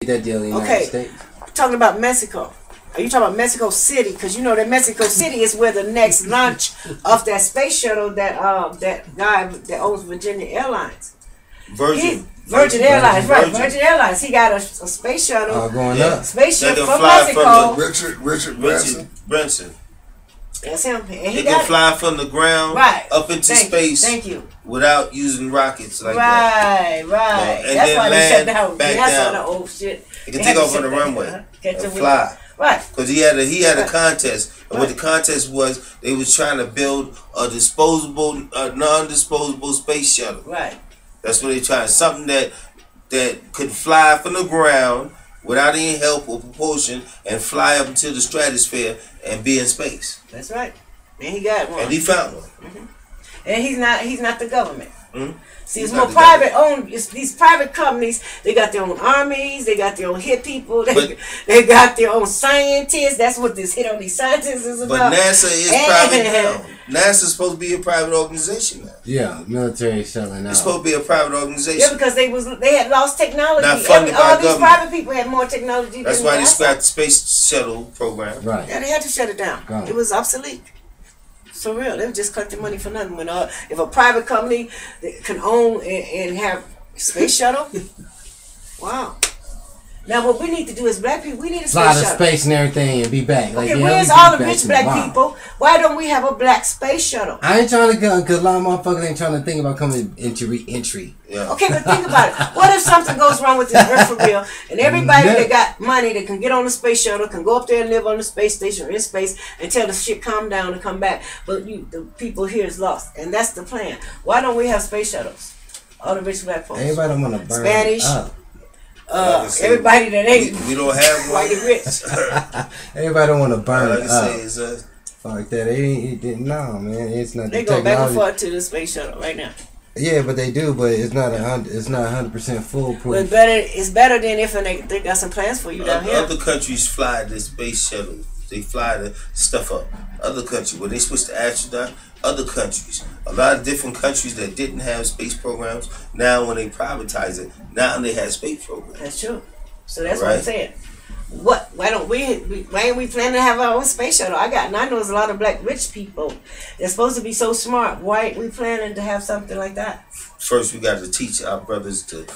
that deal in the United States. Talking about Mexico. Are you talking about Mexico City? Because you know that Mexico City is where the next launch of that space shuttle that guy that owns Virginia Airlines. Virgin Airlines, right? Virgin Airlines. He got a space shuttle going up. Spaceship from Mexico. Richard Branson. That's him. And he can fly from the ground up into space. Thank you. Without using rockets like that. Right. And that's then why they shut down. Back That's down. all the old shit. He can take off on the runway and fly. Right. Because he had a contest, and what the contest was, they was trying to build a disposable, non-disposable space shuttle. Right. That's what they tried. Something that could fly from the ground without any help or propulsion and fly up into the stratosphere and be in space. That's right. And he got one. And he found one. And he's not the government. See, it's more private owned. It's these private companies. They got their own armies. They got their own hit people. They got their own scientists. That's what this hit on these scientists is about. But NASA is private now. NASA's supposed to be a private organization now. Yeah, military selling out. It's supposed to be a private organization. Yeah, because they had lost technology. Not funded by all these government. private people had more technology. That's why they scrapped the space shuttle program. Right. Yeah, they had to shut it down. It was obsolete. For real, they were just collecting money for nothing. When if a private company can own and have space shuttle, wow. Now what we need to do as black people, we need a space shuttle. Fly to space and everything and be back. Like, okay, where's all the rich black people? Why don't we have a black space shuttle? I ain't trying to go, because a lot of motherfuckers ain't trying to think about coming into re-entry. Yeah. Okay, but think about it. What if something goes wrong with this earth for real, and everybody that got money that can get on the space shuttle can go up there and live on the space station or in space until the shit calm down and come back, but the people here is lost, and that's the plan. Why don't we have space shuttles? All the rich black folks. Everybody don't want to burn Spanish. Up. Everybody that ain't we don't have white and rich. Everybody don't want to burn up. Like that. No, man. It's not. They go back and forth to the space shuttle right now. Yeah, but they do. But it's not 100% foolproof. But it's better than if they got some plans for you down here. Other countries fly the space shuttle. They fly the stuff up. Other countries, when they switch to astronaut, other countries, a lot of different countries that didn't have space programs, now when they privatize it, now they have space programs. That's true. So that's what I'm saying. Why ain't we planning to have our own space shuttle? I know there's a lot of black rich people. They're supposed to be so smart. Why ain't we planning to have something like that? First, we got to teach our brothers to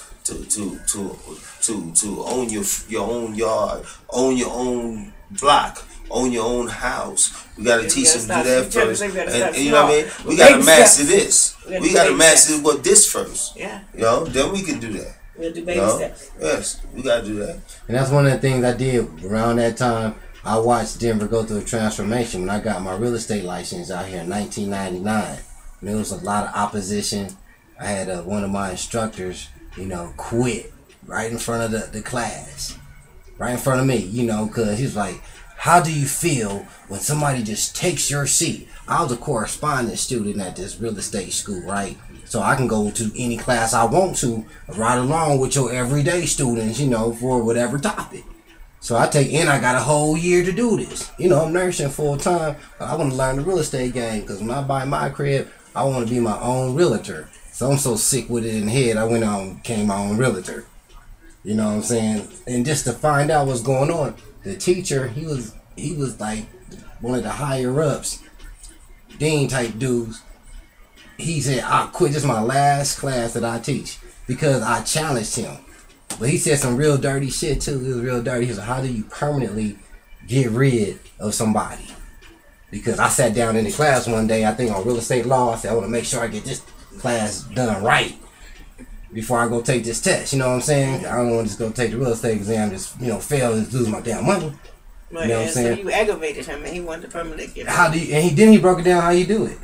own your own yard, own your own block, own your own house. We got to teach them to do that first. And you know what I mean? We got to master this. We got to master this first. Yeah. You know, then we can do that. We'll do baby steps. Yes, we got to do that. And that's one of the things I did around that time. I watched Denver go through a transformation when I got my real estate license out here in 1999. And there was a lot of opposition. I had one of my instructors, quit right in front of the class. Right in front of me, because he was like, how do you feel when somebody just takes your seat? I was a correspondence student at this real estate school, right? So I can go to any class I want to, right along with your everyday students, for whatever topic. So I got a whole year to do this. I'm nursing full time. I want to learn the real estate game because when I buy my crib, I want to be my own realtor. So I'm so sick with it in the head, I went on and became my own realtor. You know what I'm saying? And just to find out what's going on, the teacher, he was like one of the higher ups, dean type dudes. He said, I'll quit. This is my last class that I teach because I challenged him. But he said some real dirty shit too. It was real dirty. He said, how do you permanently get rid of somebody? Because I sat down in the class one day, I think on real estate law. I said, I want to make sure I get this class done right before I go take this test. You know what I'm saying? I don't want to just go take the real estate exam, just fail and lose my damn money. Right, you know what I'm saying? So you aggravated him and he wanted to permanently get rid of How do you? And he broke it down how you do it.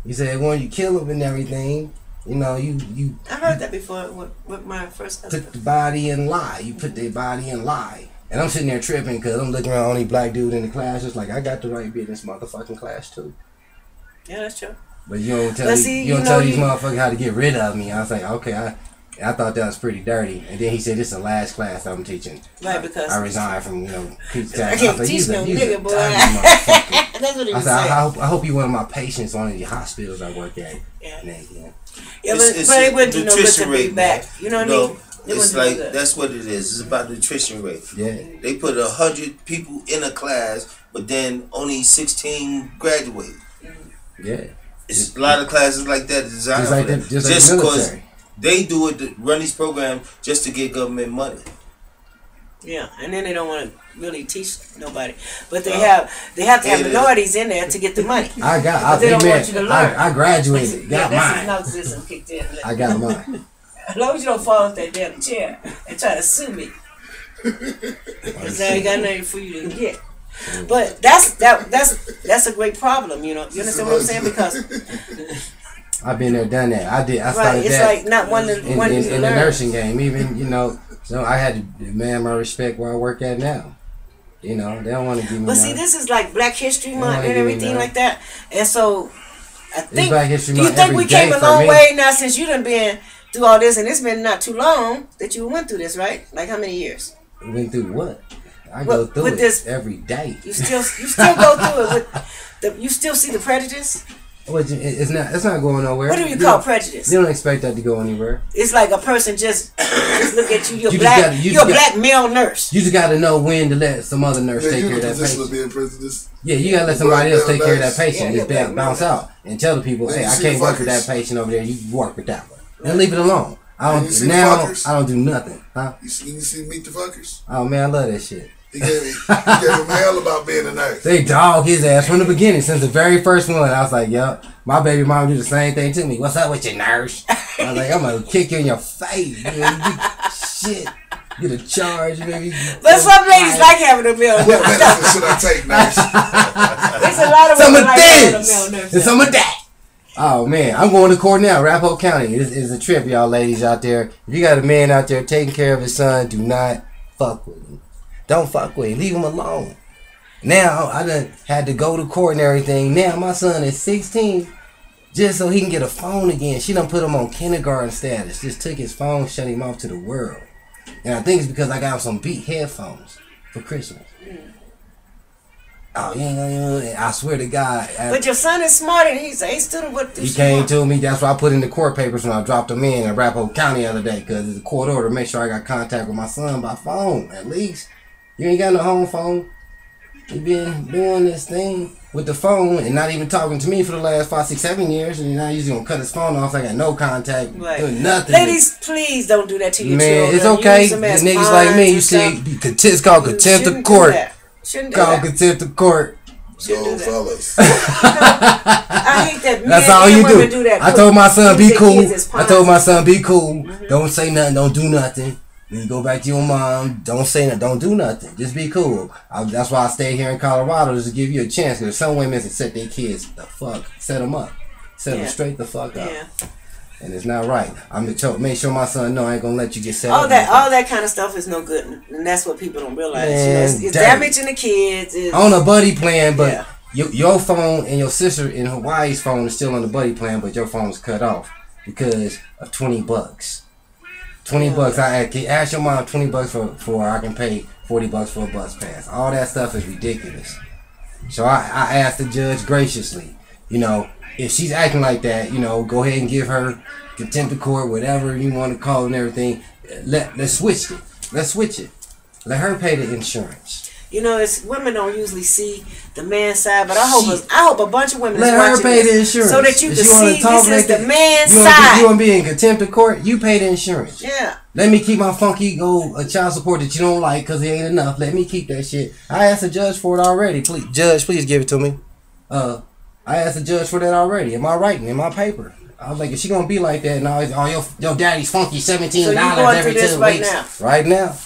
He said, when you kill him and everything, you. I heard that before with my first husband. Put the body in lie. You put their body in lie. And I'm sitting there tripping because I'm looking around only black dude in the class. Just like, I got the right to be in this motherfucking class too. Yeah, that's true. But you don't tell these motherfuckers how to get rid of me. I was like, okay, I thought that was pretty dirty. And then he said, this is the last class I'm teaching. Right, because I resigned from, I can't teach no nigga, boy. That's what he was saying. I hope you one of my patients on the hospitals I work at. Yeah. Yeah, but it wouldn't do no good to be back. You know what I mean? It's like that's what it is. It's about the attrition rate. Yeah. They put 100 people in a class, but then only 16 graduate. Yeah. It's a lot of classes like that designed for that. Just because they do it to run these programs just to get government money. Yeah, and then they don't want to really teach nobody, but they have to have minorities in there to get the money. They don't want you to learn. I graduated. Got mine. That's his note kicked in. I got mine. As long as you don't fall off that damn chair and try to sue me, because I ain't got nothing for you to get. But that's a great problem, you know. You understand what I'm saying? Because I've been there, done that. I started right. It's that like not one in the nursing game. Even so I had to demand my respect where I work at now. You know, they don't want to give me. But see, this is like Black History Month and everything like that, and so I think. Do you think we came a long way now since you done been through all this, and it's been not too long that you went through this, right? Like how many years? Went through what? I go through it this, every day. You still go through it you still see the prejudice? It's not going nowhere. What do you call prejudice? You don't expect that to go anywhere. It's like a person just look at you. You're a black male nurse. You just got to know when to let some other nurse take care of that patient. Being prejudiced. Yeah, you got to let somebody else take care of that patient. Just bounce out and tell the people, hey, I can't work with that patient over there. You work with that one. And leave it alone. I don't do nothing. Huh? You see Meet the Fuckers? Oh man, I love that shit. He gave him hell about being a nurse. They dog his ass from the beginning. Since the very first one, I was like, yup. My baby mom do the same thing to me. What's up with your nurse? I was like, I'm going to kick you in your face. Shit. Get a charge, baby. But some ladies like having a male nurse. What medicine should I take, nurse? There's a lot of women like having a male nurse. And some of that. Oh man, I'm going to Cornell, Arapahoe County. It's a trip, y'all ladies out there. If you got a man out there taking care of his son, do not fuck with him. Don't fuck with him. Leave him alone. Now, I done had to go to court and everything. Now, my son is 16 just so he can get a phone again. She done put him on kindergarten status. Just took his phone, shut him off to the world. And I think it's because I got him some beat headphones for Christmas. Oh, I swear to God. But your son is smart and he's a student with this. He came to me. That's why I put in the court papers when I dropped him in Arapahoe County the other day, because it's a court order to make sure I got contact with my son by phone, at least. You ain't got no home phone. You been doing this thing with the phone and not even talking to me for the last 5, 6, 7 years, and now he's gonna cut his phone off. I got no contact, doing nothing. Ladies, please don't do that to your children. Man, it's okay. Niggas like me, you see, it's called contempt of court. Shouldn't do that. Contempt of court. So, fellas. I hate that. That's all you do. I told my son, be cool. I told my son, be cool. Don't say nothing. Don't do nothing. When you go back to your mom, don't say nothing. Don't do nothing. Just be cool. That's why I stay here in Colorado, just to give you a chance. Because some women that set their kids set them up. Set them straight the fuck up. Yeah. And it's not right. I'm gonna make sure my son know I ain't gonna let you get set up. All that kind of stuff is no good, and that's what people don't realize. Man, it's damaging the kids. On a buddy plan, but your phone and your sister in Hawaii's phone is still on the buddy plan, but your phone's cut off because of $20. $20. I can ask your mom $20 for I can pay $40 for a bus pass. All that stuff is ridiculous. So I asked the judge graciously, if she's acting like that, go ahead and give her contempt of court, whatever you want to call it and everything. Let's switch it. Let her pay the insurance. It's women don't usually see the man's side, but I hope a bunch of women let her pay the insurance so that you can see this is the man's side. You want to be in contempt of court? You pay the insurance. Yeah. Let me keep my funky child support that you don't like because it ain't enough. Let me keep that shit. I asked the judge for it already. Please, judge, please give it to me. I asked the judge for that already. In my writing, in my paper. I was like, if she gonna be like that, and all your daddy's funky $17 every 2 weeks. Right now.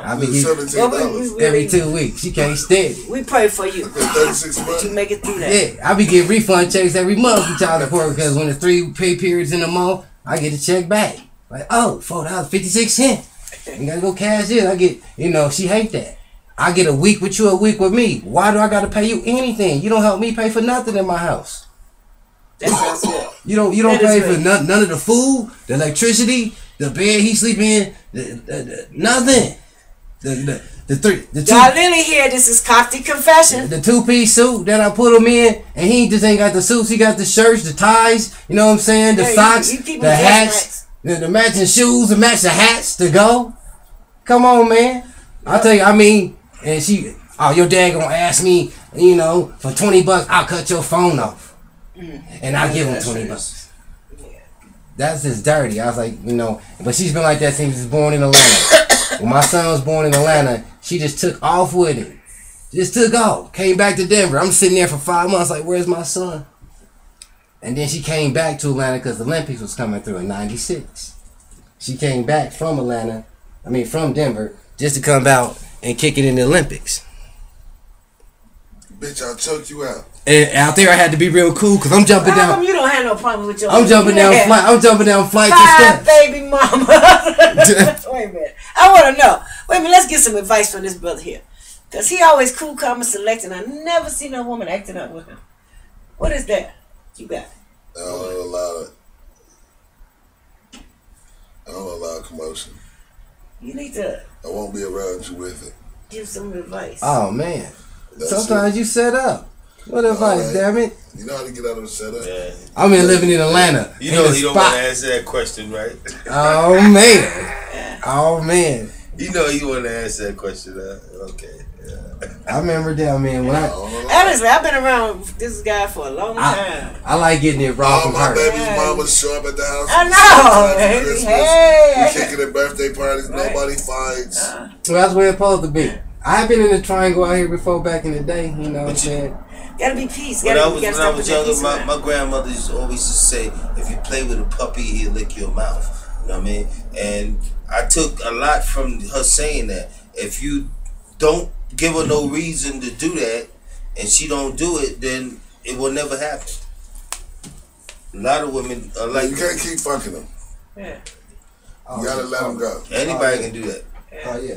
I be getting every 2 weeks. She can't stand it. We pray for you. That you make it through that. Yeah, I be getting refund checks every month for child support because when the 3 pay periods in a month, I get a check back. Like, $4.56. You gotta go cash in. I get, she hate that. I get a week with you, a week with me. Why do I gotta pay you anything? You don't help me pay for nothing in my house. That sounds good. You don't pay for none of the food, the electricity, the bed he sleep in, nothing. The two. Y'all Lily here. This is Coptic Confession. The 2-piece suit that I put him in, and he just ain't got the suits. He got the shirts, the ties. You know what I'm saying? The socks, the hats. The matching shoes, the matching hats to go. Come on, man. I'll tell you, I mean, and she, oh, your dad gonna ask me, you know, for $20, I'll cut your phone off. And I'll give him $20. That's just dirty. I was like, you know, but she's been like that since she was born in Atlanta. When my son was born in Atlanta, she just took off with it. Just took off. Came back to Denver. I'm sitting there for 5 months like, where's my son? And then she came back to Atlanta because the Olympics was coming through in '96. She came back from from Denver, just to come out and kick it in the Olympics. Bitch, I'll choke you out. And out there, I had to be real cool because I'm jumping How down. come you don't have no problem with your? I'm jumping down flights of 5 steps. baby mama. Wait a minute. I want to know. Wait a minute. Let's get some advice from this brother here, cause he always cool, calm, and selecting. I never seen no woman acting up with him. What is that? You got it. I don't allow commotion. You need to I won't be around you with it. give some advice. Oh man. That's Sometimes it. you set up. What advice, Alright. damn it? You know how to get out of the setup. Yeah. I'm living in Atlanta. You in know a he don't spot. want to answer that question, right? Oh man. Oh man. You know you want to answer that question, huh? Okay. Yeah. I remember that, man. When Honestly, I've been around this guy for a long time. I like getting it raw All from my her. baby's mamas show up at the house. I know, for baby. Christmas. Hey. We kicking at birthday parties. Nobody fights. Well, that's where it's supposed to be. I've been in the triangle out here before back in the day, you know what I'm saying? Gotta be peace. When I was gotta younger, my grandmother used to always say, if you play with a puppy, he'll lick your mouth. You know what I mean? And I took a lot from her saying that. If you don't give her no reason to do that, and she don't do it, then it will never happen. A lot of women are like, You can't keep fucking them. Yeah. You gotta let them go. anybody can do that. Oh yeah.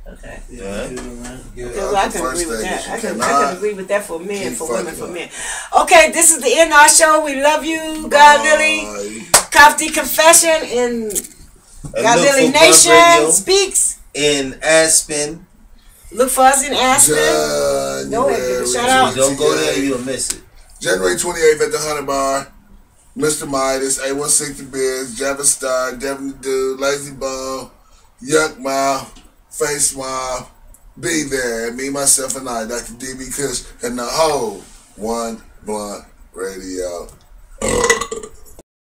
Okay. Yeah. Well, I can agree with that. I can cannot agree with that for men, keep for women, fucking for them. men. Okay, this is the end of our show. We love you, God Lily. Coffee Confession in And God look Lily for Blunt Nation Radio speaks. in Aspen. Look for us in Aspen. Go ahead, give a shout out. Don't go there, you'll miss it. January 28th at the Hunter Bar. Mr. Midas, A160 Biz, Java Star, Devin the Dude, Lazy Bone, Yuck Mouth, Face Mob. Be there. Me, myself, and I, Dr. DB Kush, and the whole One Blunt Radio.